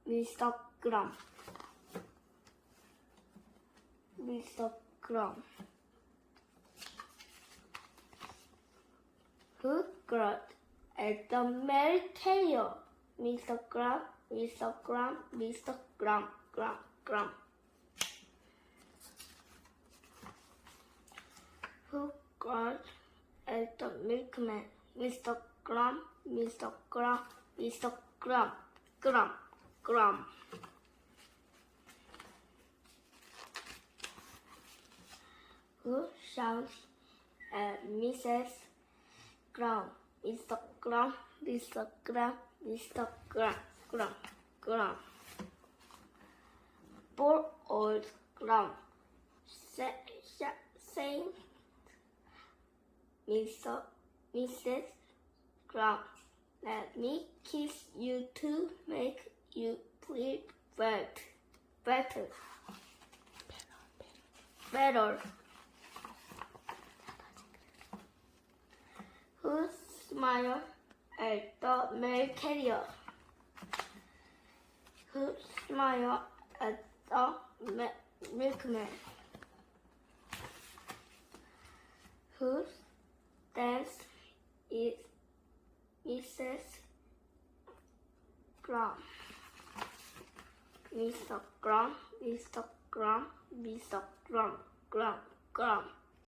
Mr. Gram. Mr. Gram. Who got at the Mary Taylor? Mr. Gram, Mr. Gram, Mr. Gram, Gram, Gram. Who got at the milkman? Mr. Gram, Mr. Gram, Mr. Gram, Gram, Gram. Who shouts at Mrs. Gram? Mr. Gram, Mr. Gram, Mr. Gram, Gram, Gram. Poor old Gram. Saying Mrs. Gram, let me kiss you to make you feel better. Who smiled at the mail carrier? Who smiled at the milkman? Whose dance is Mrs. Gram? Mr. Gram, Mr. Gram, Mr. Gram, Gram, Gram.